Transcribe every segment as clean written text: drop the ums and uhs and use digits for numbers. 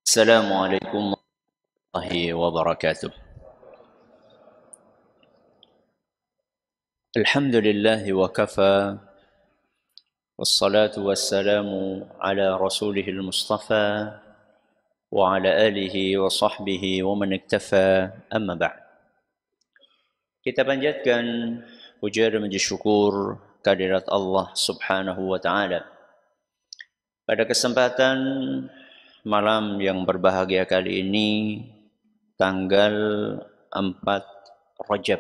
السلام عليكم ورحمة الله وبركاته. الحمد لله وكفى، والصلاة والسلام على رسوله المصطفى وعلى آله وصحبه ومن اكتفى. أما بعد. Kita panjatkan puja dan puji syukur kehadirat Allah Subhanahu wa taala. Pada kesempatan malam yang berbahagia kali ini, tanggal 4 Rajab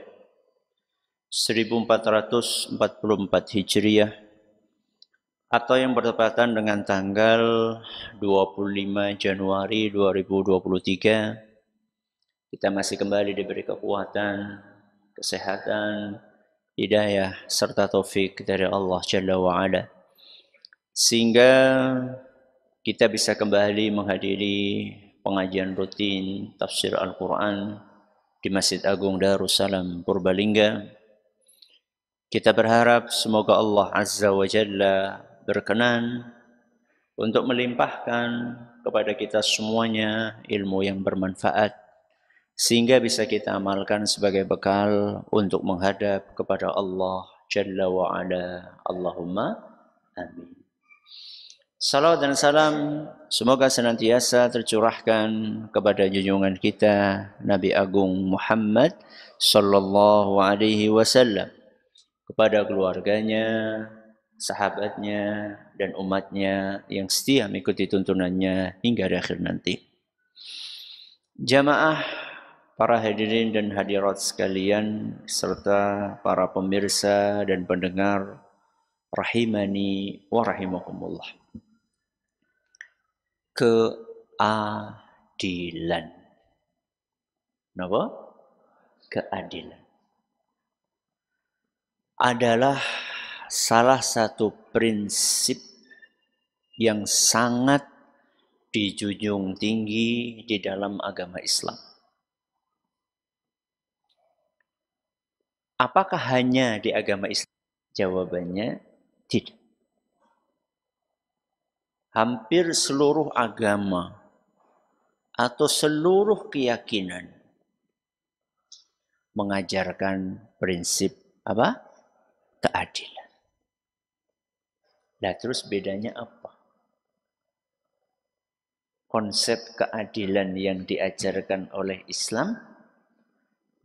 1444 Hijriah, atau yang bertepatan dengan tanggal 25 Januari 2023, kita masih kembali diberi kekuatan, kesehatan, hidayah, serta taufik dari Allah Jalla wa'ala, sehingga kita bisa kembali menghadiri pengajian rutin tafsir Al-Quran di Masjid Agung Darussalam Purbalingga. Kita berharap semoga Allah Azza wa Jalla berkenan untuk melimpahkan kepada kita semuanya ilmu yang bermanfaat, sehingga bisa kita amalkan sebagai bekal untuk menghadap kepada Allah Jalla wa'ala. Allahumma amin. Salawat dan salam semoga senantiasa tercurahkan kepada junjungan kita Nabi Agung Muhammad sallallahu alaihi wasallam, kepada keluarganya, sahabatnya, dan umatnya yang setia mengikuti tuntunannya hingga akhir nanti. Jamaah, para hadirin dan hadirat sekalian, serta para pemirsa dan pendengar rahimani wa rahimakumullah. Keadilan. Kenapa? Keadilan adalah salah satu prinsip yang sangat dijunjung tinggi di dalam agama Islam. Apakah hanya di agama Islam? Jawabannya tidak. Hampir seluruh agama atau seluruh keyakinan mengajarkan prinsip apa? Keadilan. Nah, terus bedanya apa? Konsep keadilan yang diajarkan oleh Islam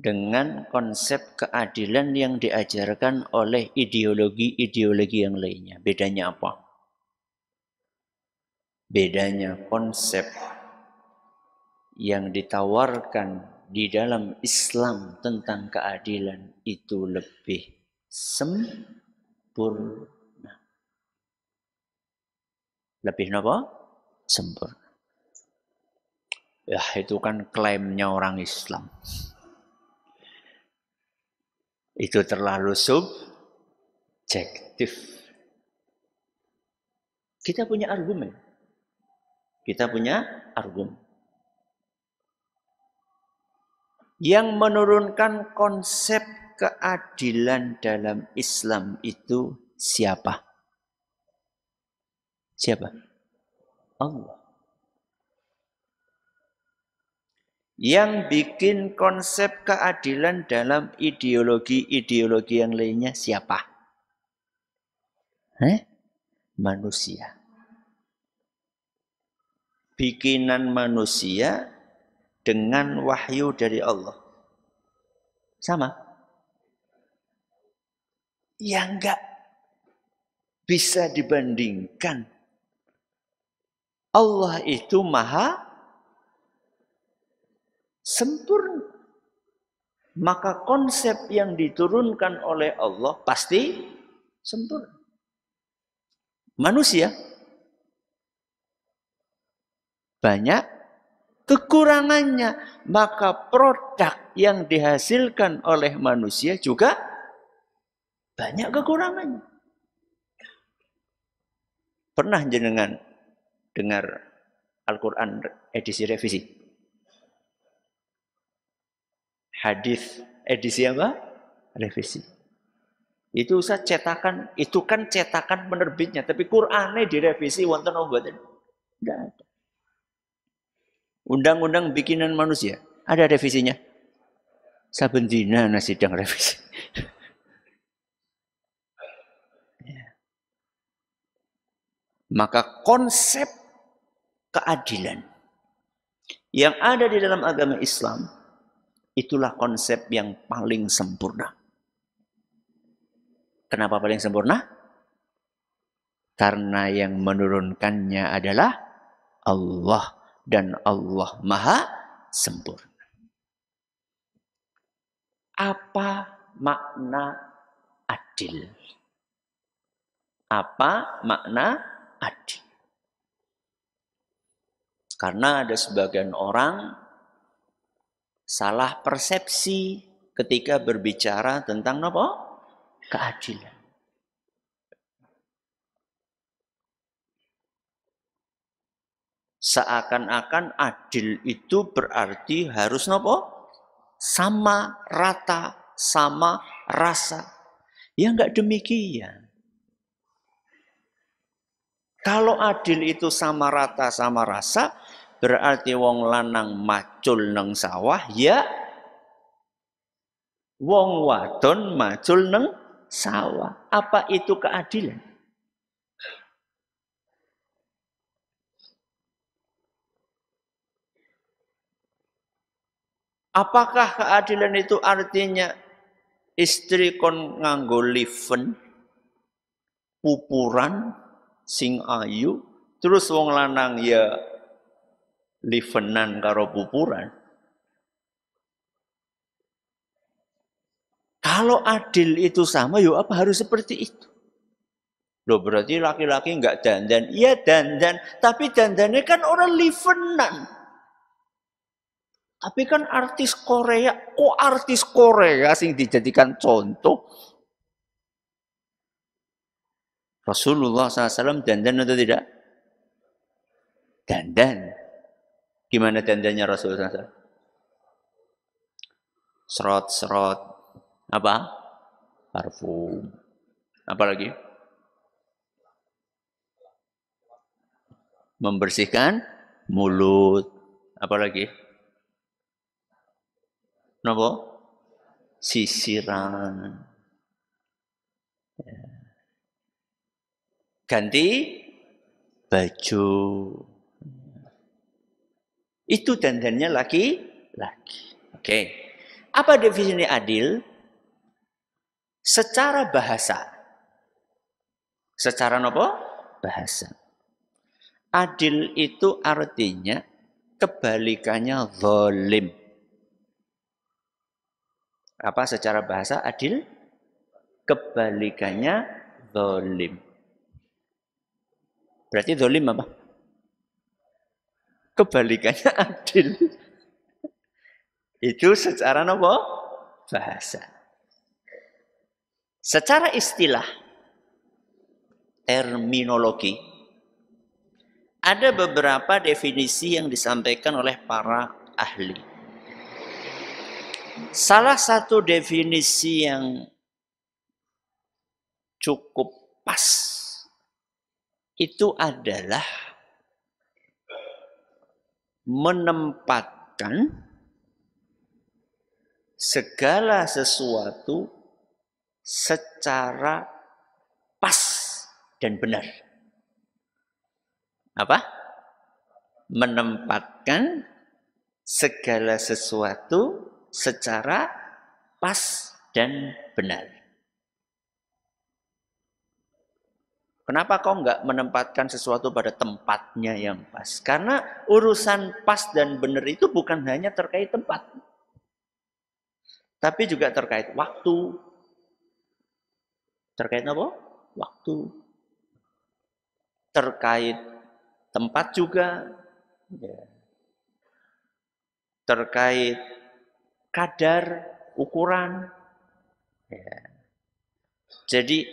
dengan konsep keadilan yang diajarkan oleh ideologi-ideologi yang lainnya. Bedanya apa? Bedanya konsep yang ditawarkan di dalam Islam tentang keadilan itu lebih sempurna. Lebih apa? Sempurna. Ya, itu kan klaimnya orang Islam. Itu terlalu subjektif. Kita punya argumen. Yang menurunkan konsep keadilan dalam Islam itu siapa? Siapa? Allah. Yang bikin konsep keadilan dalam ideologi-ideologi yang lainnya siapa? Manusia. Bikinan manusia dengan wahyu dari Allah. Sama. Yang enggak bisa dibandingkan. Allah itu maha sempurna. Maka konsep yang diturunkan oleh Allah pasti sempurna. Manusia banyak kekurangannya, maka produk yang dihasilkan oleh manusia juga banyak kekurangannya. Pernah jenengan dengar Al-Quran edisi revisi? Hadis edisi apa? Revisi. Itu usah cetakan, itu kan cetakan penerbitnya, tapi Qur'annya direvisi wonten mboten? Enggak ada. Undang-undang bikinan manusia. Ada revisinya. Saben dina sidang revisi. Maka konsep keadilan yang ada di dalam agama Islam, itulah konsep yang paling sempurna. Kenapa paling sempurna? Karena yang menurunkannya adalah Allah, dan Allah Maha Sempurna. Apa makna adil? Apa makna adil? Karena ada sebagian orang salah persepsi ketika berbicara tentang apa? Keadilan. Seakan-akan adil itu berarti harus apa? Sama rata, sama rasa. Ya enggak demikian. Kalau adil itu sama rata, sama rasa, berarti wong lanang macul neng sawah, ya wong wadon macul neng sawah. Apa itu keadilan? Apakah keadilan itu artinya istri kon nganggo liven, pupuran, sing ayu, terus wong lanang ya livenan karo pupuran? Kalau adil itu sama, yuk apa harus seperti itu? Loh berarti laki-laki enggak dandan? Iya dandan, tapi dandannya kan orang livenan. Tapi kan artis Korea, kok artis Korea sing dijadikan contoh? Rasulullah SAW dandan atau tidak? Dandan. Gimana dandannya Rasulullah SAW? Serot-serot. Apa? Parfum. Apa lagi? Membersihkan mulut. Apa lagi? Napa? Sisiran. Ganti baju. Itu dandannya laki-laki. Oke. Apa definisi adil? Secara bahasa. Secara apa? Bahasa. Adil itu artinya kebalikannya zalim. Apa secara bahasa adil? Kebalikannya zalim. Berarti zalim apa? Kebalikannya adil. Itu secara apa? Bahasa. Secara istilah, terminologi, ada beberapa definisi yang disampaikan oleh para ahli. Salah satu definisi yang cukup pas itu adalah menempatkan segala sesuatu secara pas dan benar. Apa? Menempatkan segala sesuatu secara pas dan benar. Kenapa kau enggak menempatkan sesuatu pada tempatnya yang pas? Karena urusan pas dan benar itu bukan hanya terkait tempat, tapi juga terkait waktu. Terkait apa? Waktu. Terkait tempat juga. Terkait kadar, ukuran. Jadi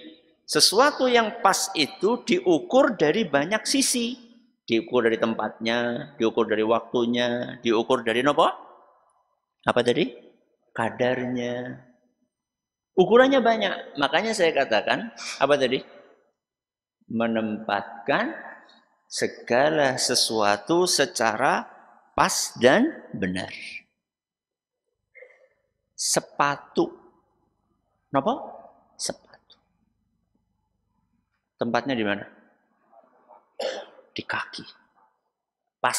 sesuatu yang pas itu diukur dari banyak sisi. Diukur dari tempatnya, diukur dari waktunya, diukur dari apa? Apa tadi? Kadarnya. Ukurannya banyak. Makanya saya katakan, apa tadi? Menempatkan segala sesuatu secara pas dan benar. Sepatu. Napa? Sepatu. Tempatnya di mana? Di kaki. Pas.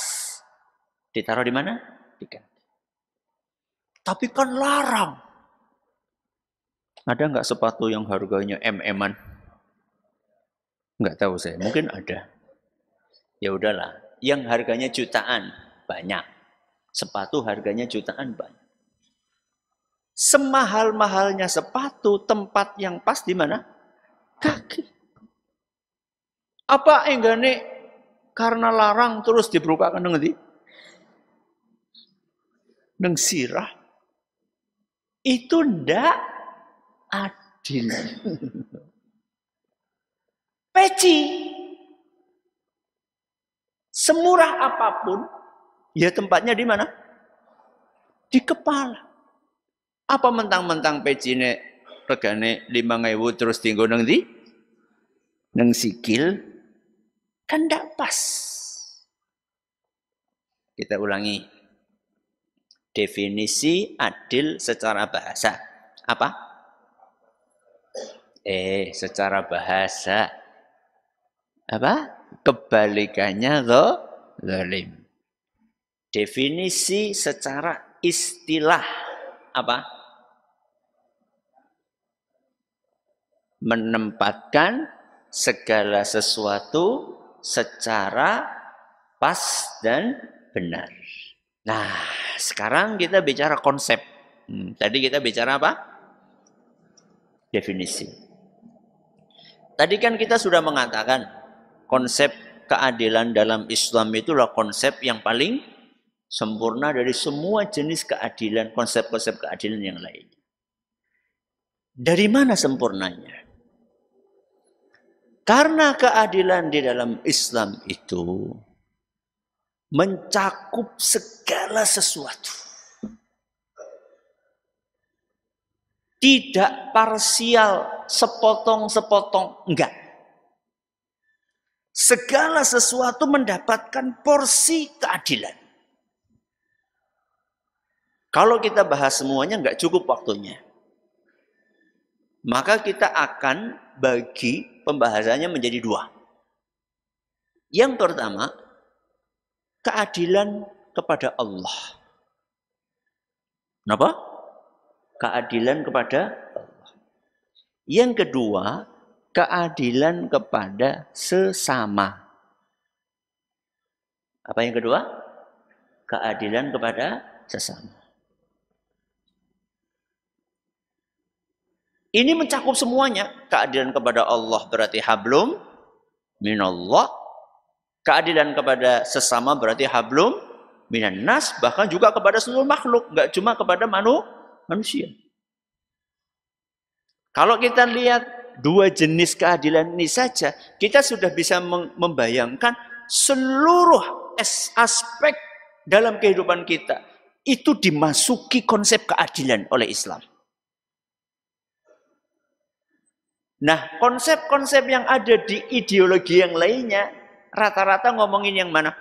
Ditaruh di mana? Di kaki. Tapi kan larang. Ada nggak sepatu yang harganya MM-an? Nggak tahu saya. Mungkin ada. Ya udahlah. Yang harganya jutaan banyak. Sepatu harganya jutaan banyak. Semahal-mahalnya sepatu, tempat yang pas di mana? Kaki. Apa enggane karena larang terus diberupakan ngendi? Neng sirah. Itu ndak adil. Peci. Semurah apapun, ya tempatnya di mana? Di kepala. Apa mentang-mentang pecine regane 5.000 terus tinggal nang di? Nang sikil. Kan ndak pas. Kita ulangi. Definisi adil secara bahasa. Apa? Secara bahasa. Apa? Kebalikannya zalim. Definisi secara istilah. Apa? Menempatkan segala sesuatu secara pas dan benar. Nah, sekarang kita bicara konsep. Tadi kita bicara apa? Definisi. Tadi kan kita sudah mengatakan konsep keadilan dalam Islam itulah konsep yang paling sempurna dari semua jenis keadilan, konsep-konsep keadilan yang lainnya. Dari mana sempurnanya? Karena keadilan di dalam Islam itu mencakup segala sesuatu. Tidak parsial, sepotong-sepotong, enggak. Segala sesuatu mendapatkan porsi keadilan. Kalau kita bahas semuanya enggak cukup waktunya. Maka kita akan bagi pembahasannya menjadi dua. Yang pertama, keadilan kepada Allah. Kenapa? Keadilan kepada Allah. Yang kedua, keadilan kepada sesama. Apa yang kedua? Keadilan kepada sesama. Ini mencakup semuanya. Keadilan kepada Allah berarti hablum minallah. Keadilan kepada sesama berarti hablum minan nas. Bahkan juga kepada seluruh makhluk. Enggak cuma kepada manusia. Kalau kita lihat dua jenis keadilan ini saja, kita sudah bisa membayangkan seluruh aspek dalam kehidupan kita. Itu dimasuki konsep keadilan oleh Islam. Nah, konsep-konsep yang ada di ideologi yang lainnya, rata-rata ngomongin yang mana?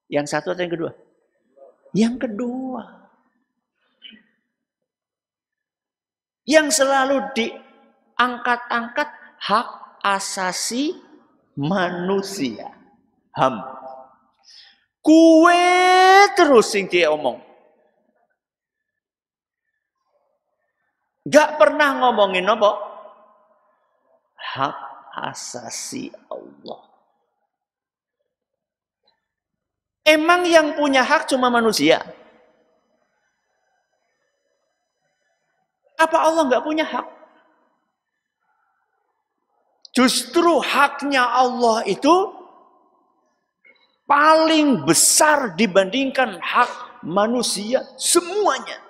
Yang satu atau yang kedua? Yang kedua. Yang selalu diangkat-angkat hak asasi manusia. HAM. Kue terus sing dia omong. Gak pernah ngomongin apa? Hak asasi Allah. Emang yang punya hak cuma manusia? Apa Allah nggak punya hak? Justru haknya Allah itu paling besar dibandingkan hak manusia semuanya.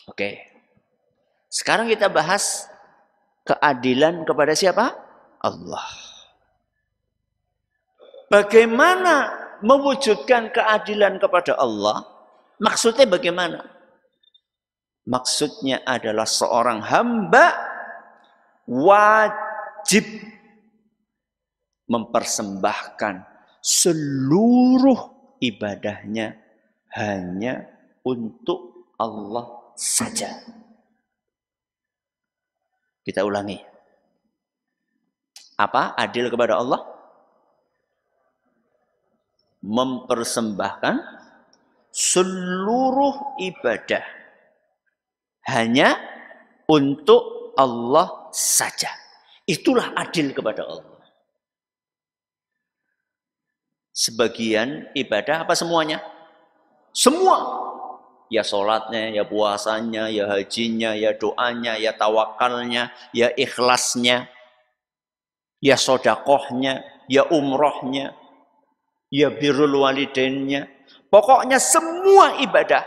Oke. Sekarang kita bahas keadilan kepada siapa? Allah. Bagaimana mewujudkan keadilan kepada Allah? Maksudnya bagaimana? Maksudnya adalah seorang hamba wajib mempersembahkan seluruh ibadahnya hanya untuk Allah saja. Kita ulangi. Apa adil kepada Allah? Mempersembahkan seluruh ibadah hanya untuk Allah saja. Itulah adil kepada Allah. Sebagian ibadah apa semuanya? Semua. Ya sholatnya, ya puasanya, ya hajinya, ya doanya, ya tawakalnya, ya ikhlasnya, ya sodakohnya, ya umrohnya, ya birrul walidainnya. Pokoknya semua ibadah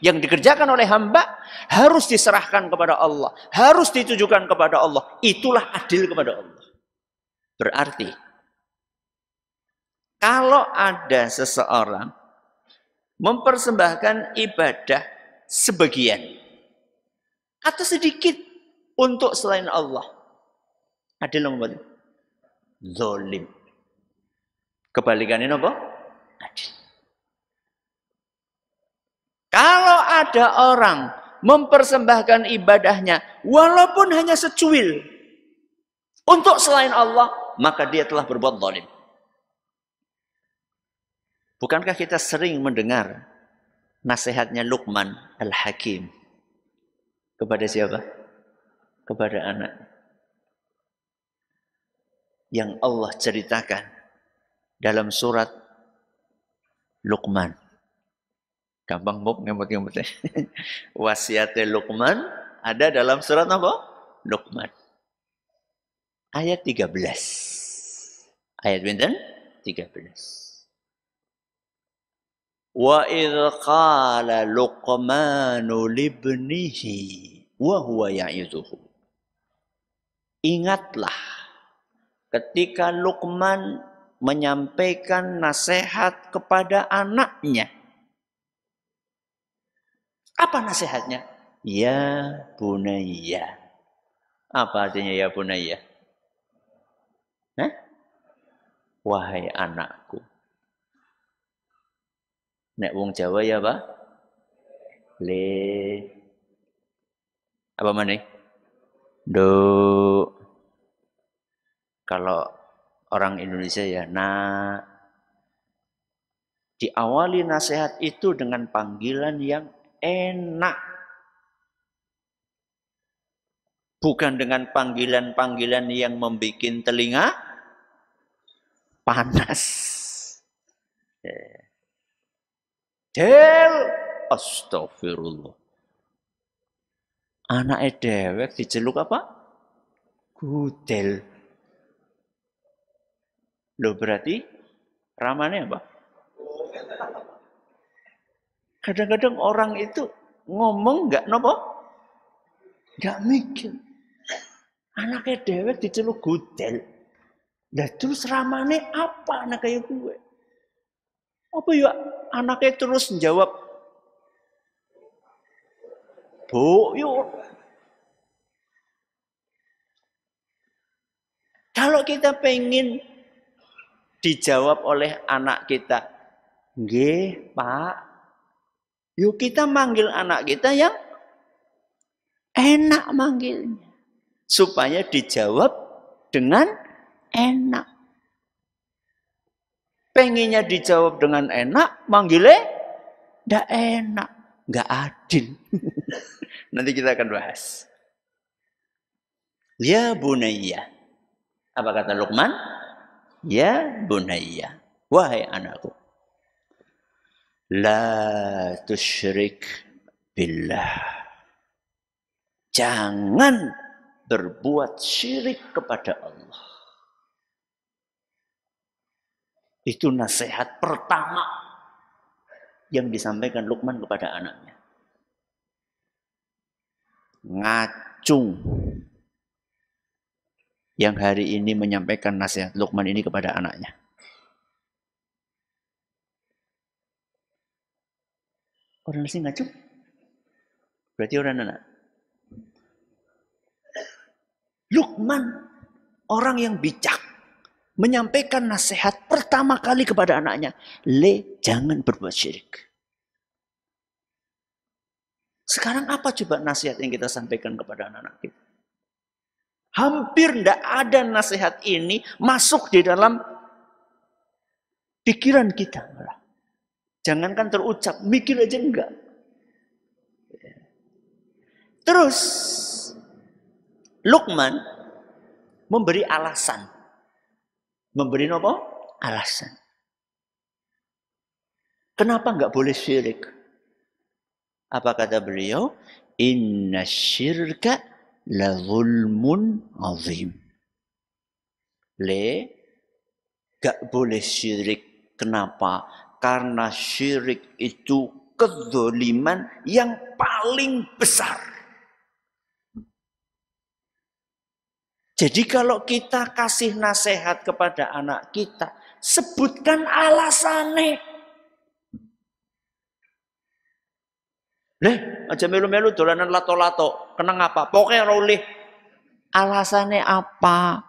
yang dikerjakan oleh hamba harus diserahkan kepada Allah, harus ditujukan kepada Allah. Itulah adil kepada Allah. Berarti kalau ada seseorang mempersembahkan ibadah sebagian atau sedikit untuk selain Allah, adil apa? Zalim. Kebalikannya apa? Adil. Kalau ada orang mempersembahkan ibadahnya walaupun hanya secuil untuk selain Allah, maka dia telah berbuat zalim. Bukankah kita sering mendengar nasihatnya Luqman Al-Hakim kepada siapa? Kepada anak. Yang Allah ceritakan dalam surat Luqman. Gampang Bob ngemut-ngemutnya. Wasiatnya Luqman ada dalam surat apa? Luqman. Ayat 13. Ayat binten 13. Wa idh qala Luqmanu libnihi wa huwa ya'idhuhu. Ingatlah ketika Luqman menyampaikan nasihat kepada anaknya. Apa nasihatnya? Ya bunayya. Apa artinya ya bunayya? Hah? Wahai anakku. Nek wong Jawa ya apa? Le. Apa mana? Do. Kalau orang Indonesia ya nak. Diawali nasihat itu dengan panggilan yang enak. Bukan dengan panggilan-panggilan yang membuat telinga panas. Del, astagfirullah. Anaknya dewek diceluk apa? Gudel. Loh berarti ramane apa? Kadang-kadang orang itu ngomong nggak nopo? Nggak mikir. Anaknya dewek diceluk gudel. Lah terus ramane apa anak kayak gue? Apa ya anaknya terus menjawab, Bu, yuk. Kalau kita pengen dijawab oleh anak kita, nggih, Pak. Yuk kita manggil anak kita yang enak manggilnya. Supaya dijawab dengan enak. Pengennya dijawab dengan enak, manggilnya nggak enak. Nggak adil. Nanti kita akan bahas. Ya bunayya. Apa kata Luqman? Ya bunayya. Wahai anakku. La tusyrik billah. Jangan berbuat syirik kepada Allah. Itu nasihat pertama yang disampaikan Luqman kepada anaknya. Ngacung yang hari ini menyampaikan nasihat Luqman ini kepada anaknya. Orang sih ngacung? Berarti orang anak. Luqman, orang yang bijak, menyampaikan nasihat pertama kali kepada anaknya. Le, jangan berbuat syirik. Sekarang apa coba nasihat yang kita sampaikan kepada anak-anak kita? Hampir tidak ada nasihat ini masuk di dalam pikiran kita. Jangankan terucap, mikir aja enggak. Terus Luqman memberi alasan. Memberi apa? Alasan. Kenapa enggak boleh syirik? Apa kata beliau? Inna syirka la zulmun azim. Le, enggak boleh syirik. Kenapa? Karena syirik itu kezaliman yang paling besar. Jadi kalau kita kasih nasihat kepada anak kita, sebutkan alasannya. Leh, aja melu-melu dolanan lato-lato. Kenang apa? Pokoknya roleh. Alasannya apa?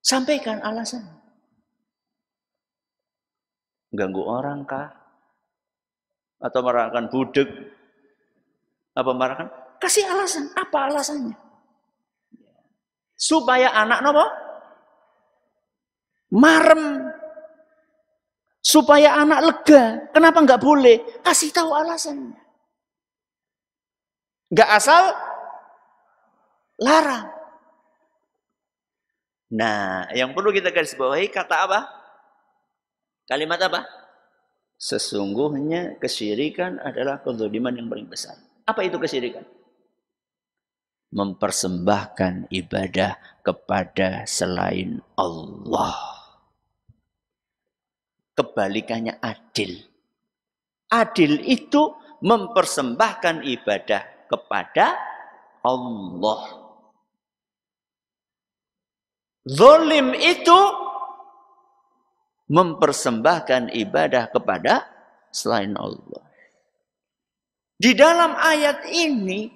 Sampaikan alasan. Ganggu orang kah? Atau marahkan budek? Apa marahkan? Kasih alasan. Apa alasannya? Supaya anak nopo marem. Supaya anak lega. Kenapa nggak boleh? Kasih tahu alasannya. Nggak asal larang. Nah, yang perlu kita garis bawahi kata apa? Kalimat apa? Sesungguhnya kesyirikan adalah kezaliman yang paling besar. Apa itu kesyirikan? Mempersembahkan ibadah kepada selain Allah. Kebalikannya adil. Adil itu mempersembahkan ibadah kepada Allah. Zalim itu mempersembahkan ibadah kepada selain Allah. Di dalam ayat ini,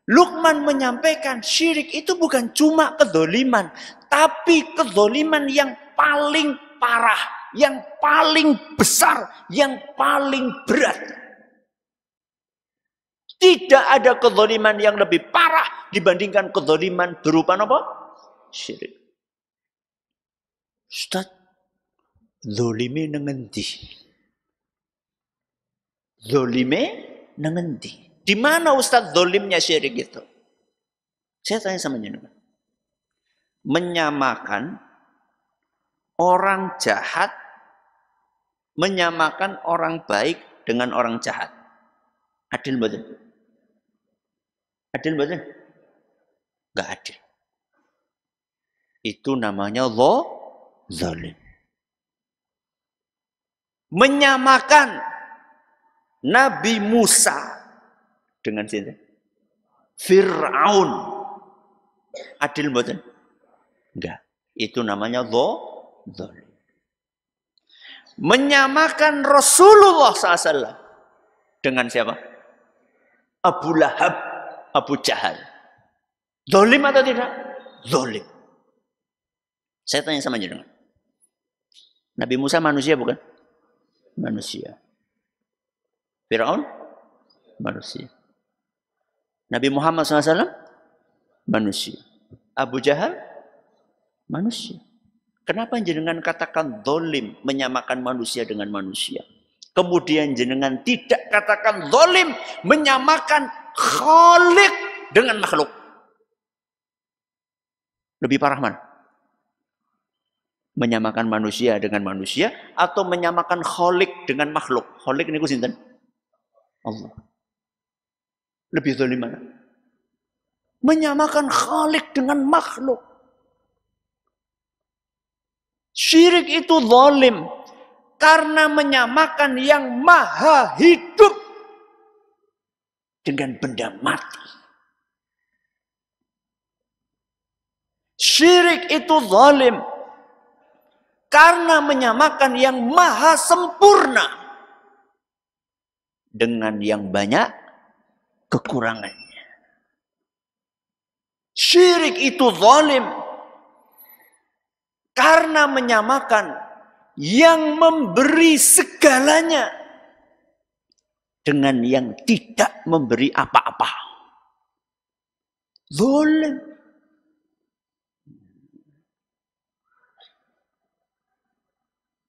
Luqman menyampaikan syirik itu bukan cuma kezaliman, tapi kezaliman yang paling parah, yang paling besar, yang paling berat. Tidak ada kezaliman yang lebih parah dibandingkan kezaliman berupa apa? Syirik. Ustaz, zolime nengendi? Zolime nengendi? Di mana Ustaz zolimnya syirik itu? Saya tanya sama jenengan. Menyamakan orang jahat, menyamakan orang baik dengan orang jahat. Adil betul? Adil betul? Enggak adil. Itu namanya zalim. Menyamakan Nabi Musa dengan siapa? Fir'aun. Adil betul? Enggak. Itu namanya zalim. Menyamakan Rasulullah SAW dengan siapa? Abu Lahab, Abu Jahal. Zalim atau tidak? Zalim. Saya tanya sama jenengan. Nabi Musa manusia bukan? Manusia. Fir'aun? Manusia. Nabi Muhammad SAW? Manusia. Abu Jahal? Manusia. Kenapa jenengan katakan zalim, menyamakan manusia dengan manusia? Kemudian jenengan tidak katakan zalim, menyamakan khalik dengan makhluk. Lebih parah mana? Menyamakan manusia dengan manusia atau menyamakan khalik dengan makhluk? Khalik ini sinten? Allah. Lebih zalim mana? Menyamakan khalik dengan makhluk. Syirik itu zalim karena menyamakan yang maha hidup dengan benda mati. Syirik itu zalim karena menyamakan yang maha sempurna dengan yang banyak kekurangannya. Syirik itu zalim. Karena menyamakan yang memberi segalanya dengan yang tidak memberi apa-apa. Zalim.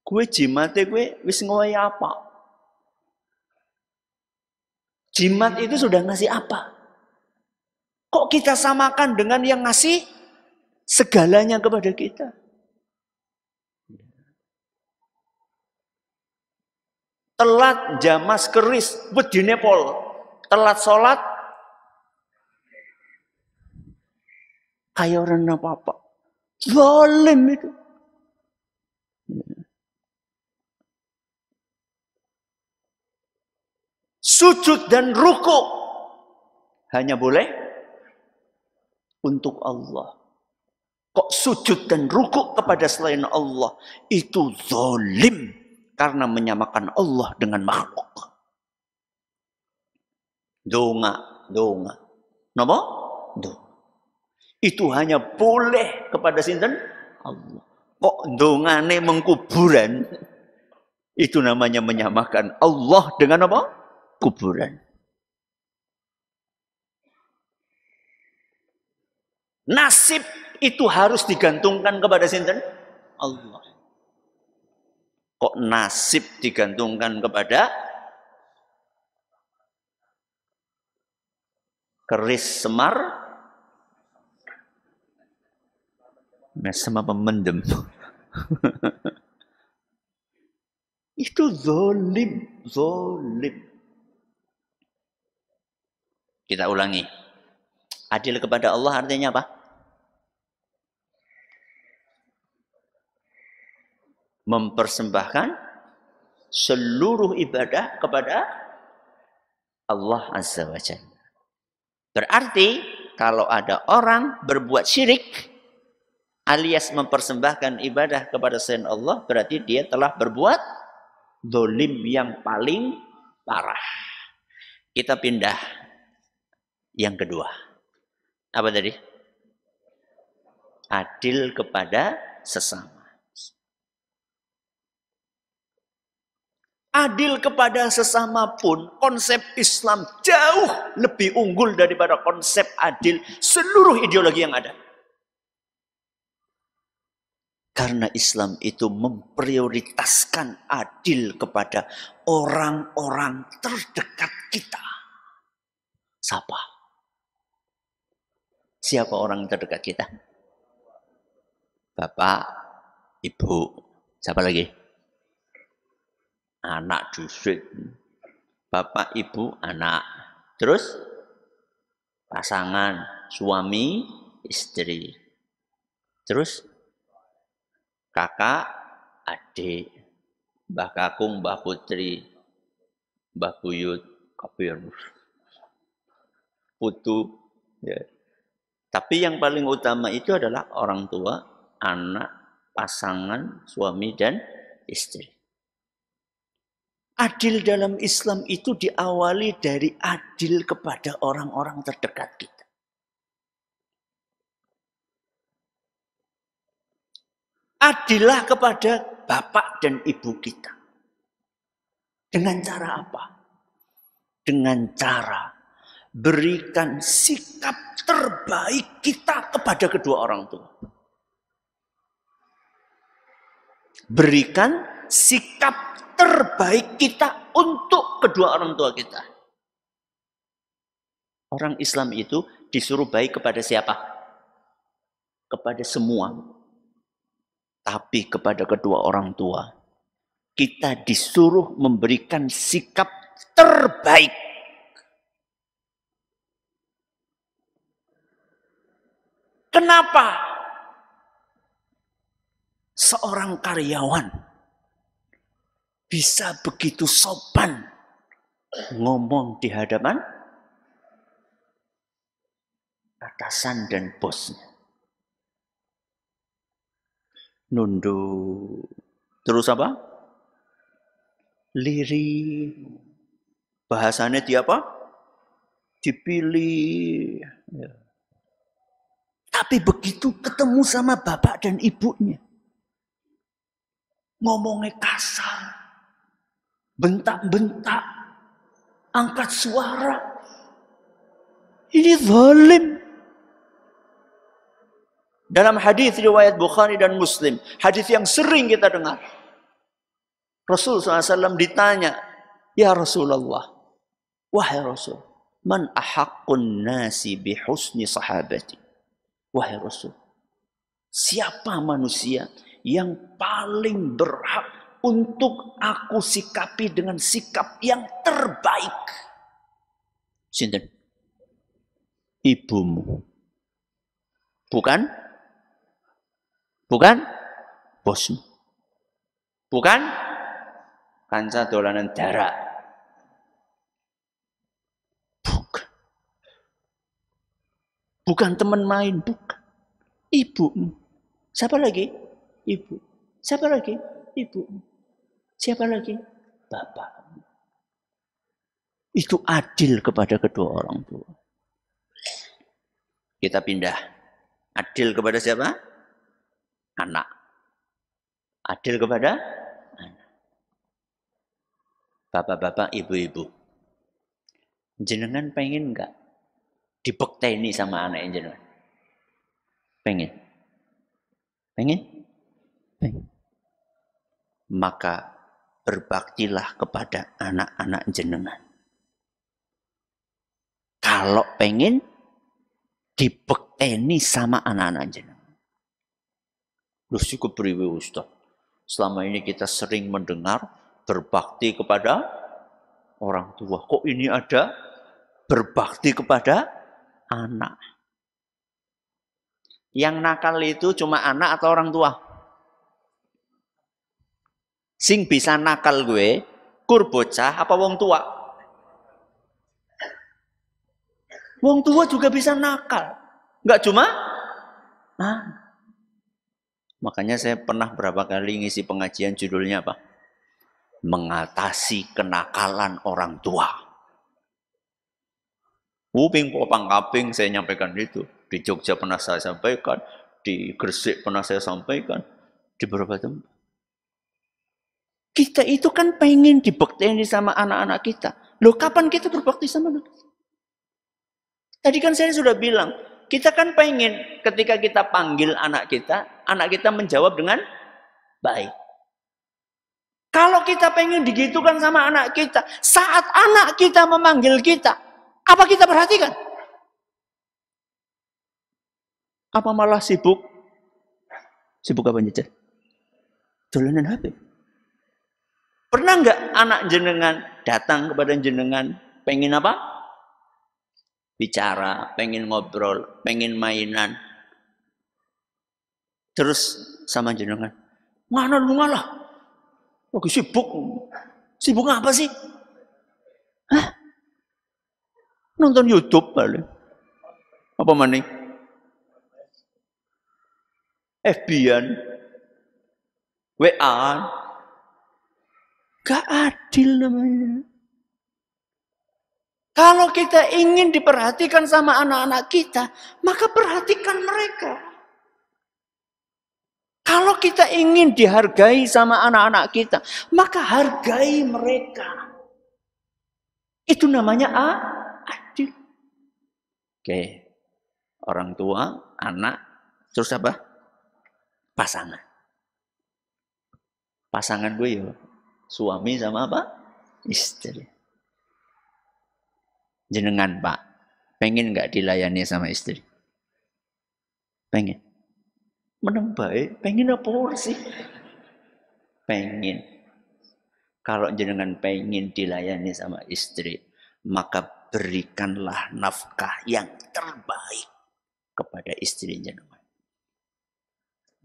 Kue jimate kue wis ngowahi apa? Jimat itu sudah ngasih apa? Kok kita samakan dengan yang ngasih segalanya kepada kita? Telat jamas keris, wedine pol. Telat sholat, kayak orang apa-apa. Zalim itu. Sujud dan ruku hanya boleh untuk Allah. Kok sujud dan ruku kepada selain Allah itu zalim karena menyamakan Allah dengan makhluk. Donga. Napa? Donga. Itu hanya boleh kepada sinten? Allah. Kok dongane mengkuburan? Itu namanya menyamakan Allah dengan apa? Kuburan. Nasib itu harus digantungkan kepada sinten? Allah. Kok nasib digantungkan kepada keris Semar? Sama pemendem. Itu zalim. Kita ulangi. Adil kepada Allah artinya apa? Mempersembahkan seluruh ibadah kepada Allah Azza wa Jalla. Berarti kalau ada orang berbuat syirik alias mempersembahkan ibadah kepada selain Allah, berarti dia telah berbuat zalim yang paling parah. Kita pindah yang kedua. Apa tadi? Adil kepada sesama. Adil kepada sesama pun konsep Islam jauh lebih unggul daripada konsep adil seluruh ideologi yang ada. Karena Islam itu memprioritaskan adil kepada orang-orang terdekat kita. Siapa? Siapa orang terdekat kita? Bapak, Ibu, siapa lagi? Anak dusit. Bapak, Ibu, anak. Terus pasangan, suami, istri. Terus kakak, adik, Mbah Kakung, Mbah Putri, Mbah Buyut, Kabir, Putu. Ya. Tapi yang paling utama itu adalah orang tua, anak, pasangan, suami, dan istri. Adil dalam Islam itu diawali dari adil kepada orang-orang terdekat kita. Adillah kepada bapak dan ibu kita. Dengan cara apa? Dengan cara berikan sikap terbaik kita kepada kedua orang tua. Berikan sikap terbaik kita untuk kedua orang tua kita. Orang Islam itu disuruh baik kepada siapa? Kepada semua. Tapi kepada kedua orang tua, kita disuruh memberikan sikap terbaik. Kenapa? Seorang karyawan bisa begitu sopan ngomong di hadapan atasan dan bosnya. Nunduk. Terus apa? Lirih. Bahasanya dia apa? Dipilih. Ya. Tapi begitu ketemu sama bapak dan ibunya, ngomongnya kasar, bentak-bentak, angkat suara. Ini zalim. Dalam hadis riwayat Bukhari dan Muslim, hadis yang sering kita dengar, Rasul SAW ditanya, ya Rasulullah, wahai Rasul, man ahaqqun nasi bihusni sahabati. Wahai Rasul, siapa manusia yang paling berhak untuk aku sikapi dengan sikap yang terbaik? Sinten? Ibumu. Bukan? Bukan? Bosmu. Bukan? Kanca dolanan darah. Bukan. Bukan teman main, bukan. Ibumu. Siapa lagi? Ibu. Siapa lagi? Ibumu. Siapa lagi? Bapakmu. Itu adil kepada kedua orang tua. Kita pindah. Adil kepada siapa? Anak. Adil kepada anak. Bapak-bapak, ibu-ibu. Jenengan pengen enggak dibekteni sama anak jenengan? Pengen? Pengen? Pengen. Maka berbaktilah kepada anak-anak jenengan. Kalau pengen dibekteni sama anak-anak jenengan. Loh cukup beriwi Ustaz. Selama ini kita sering mendengar berbakti kepada orang tua. Kok ini ada berbakti kepada anak? Yang nakal itu cuma anak atau orang tua? Sing bisa nakal gue, kur bocah apa wong tua? Wong tua juga bisa nakal. Enggak cuma anak. Makanya saya pernah berapa kali ngisi pengajian judulnya apa? Mengatasi kenakalan orang tua. Uping popang kaping saya nyampaikan itu. Di Jogja pernah saya sampaikan. Di Gresik pernah saya sampaikan. Di beberapa tempat. Kita itu kan pengen dibektikan sama anak-anak kita. Loh kapan kita berbakti sama anak kita? Tadi kan saya sudah bilang. Kita kan pengen ketika kita panggil anak kita menjawab dengan baik. Kalau kita pengen digitukan sama anak kita, saat anak kita memanggil kita, apa kita perhatikan? Apa malah sibuk? Sibuk apa nyecer? Dolanan HP. Pernah nggak anak jenengan datang kepada jenengan, pengen apa? Bicara, pengen ngobrol, pengen mainan. Terus sama jenengan, mana lu ngalah? Lagi sibuk. Sibuk apa sih? Hah? Nonton YouTube paling. Apa maning? FB-an. WA-an. Gak adil namanya. Kalau kita ingin diperhatikan sama anak-anak kita, maka perhatikan mereka. Kalau kita ingin dihargai sama anak-anak kita, maka hargai mereka. Itu namanya adil. Oke. Orang tua, anak, terus apa? Pasangan. Pasangan gue ya, suami sama apa? Istri. Jenengan Pak, pengen nggak dilayani sama istri? Pengen. Menang baik, pengen apa sih? Pengen. Kalau jenengan pengen dilayani sama istri, maka berikanlah nafkah yang terbaik kepada istri jenengan.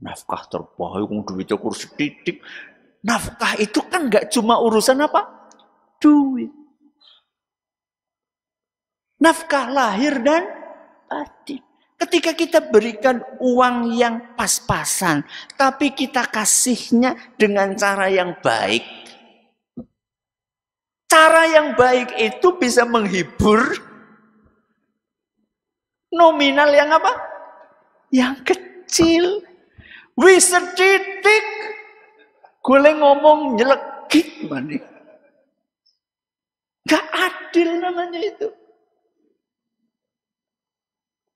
Nafkah terbaik, duitnya kurus sedikit. Nafkah itu kan nggak cuma urusan apa? Duit. Nafkah lahir dan batin. Ketika kita berikan uang yang pas-pasan, tapi kita kasihnya dengan cara yang baik. Cara yang baik itu bisa menghibur. Nominal yang apa? yang kecil. Wis setitik gue ngomong nyelekit maning. Gak adil namanya itu.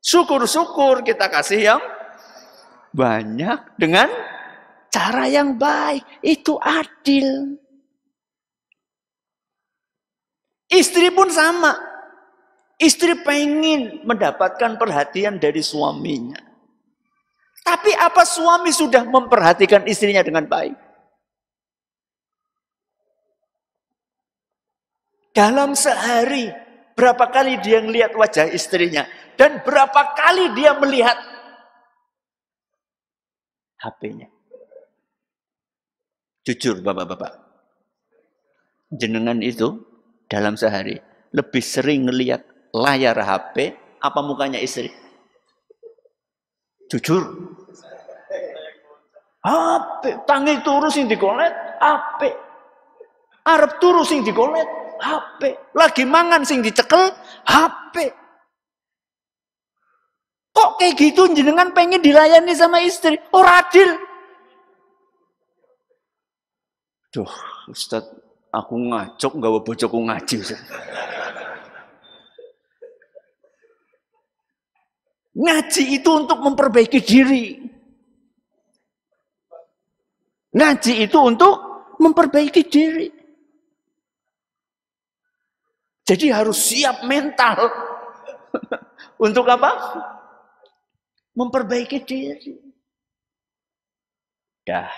Syukur-syukur kita kasih yang banyak dengan cara yang baik. Itu adil. Istri pun sama. Istri pengen mendapatkan perhatian dari suaminya. Tapi apa suami sudah memperhatikan istrinya dengan baik? Dalam sehari, berapa kali dia melihat wajah istrinya? Dan berapa kali dia melihat HP-nya? Jujur bapak-bapak. Jenengan itu dalam sehari lebih sering melihat layar HP apa mukanya istri? Jujur. HP, tangi turu sing digolet, HP. Arep turu sing digolet, HP. Lagi mangan sing dicekel, HP. Kok kayak gitu jenengan pengen dilayani sama istri? Ora adil. Duh, Ustaz, aku ngacok gawe bojoku ngaji, Ustaz. Ngaji itu untuk memperbaiki diri. Ngaji itu untuk memperbaiki diri. Jadi harus siap mental. Untuk apa? Memperbaiki diri. Dah.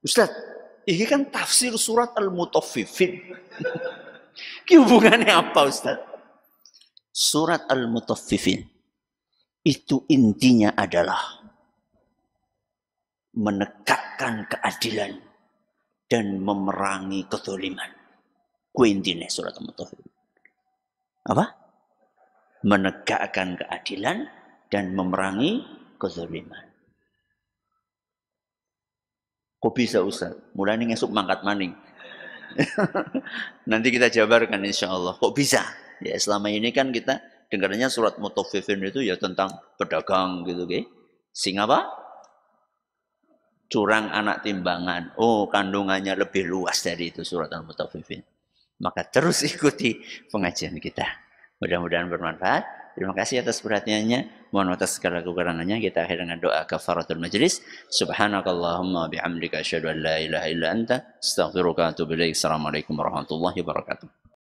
Ustaz, ini kan tafsir surat Al-Mutaffifin. Hubungannya apa, Ustaz? Surat Al-Mutaffifin itu intinya adalah menegakkan keadilan dan memerangi kezaliman. Kuintinya surat Al-Mutaffifin. Apa? Menegakkan keadilan dan memerangi kezaliman. Kok bisa Ustaz? Mulai ngesuk mangkat maning. Nanti kita jabarkan insya Allah. Kok bisa? Ya selama ini kan kita dengarnya surat Mutaffifin itu ya tentang pedagang gitu, okay? Sing apa? Curang anak timbangan. Oh, kandungannya lebih luas dari itu surat Al-Mutaffifin. Maka terus ikuti pengajian kita. Mudah-mudahan bermanfaat. Terima kasih atas perhatiannya. Mohon atas segala kekurangannya. Kita akhir dengan doa kafaratul majlis. Subhanakallahumma bihamdika asyhadu an la ilaha illa anta astaghfiruka wa atubu ilaik. Assalamualaikum warahmatullahi wabarakatuh.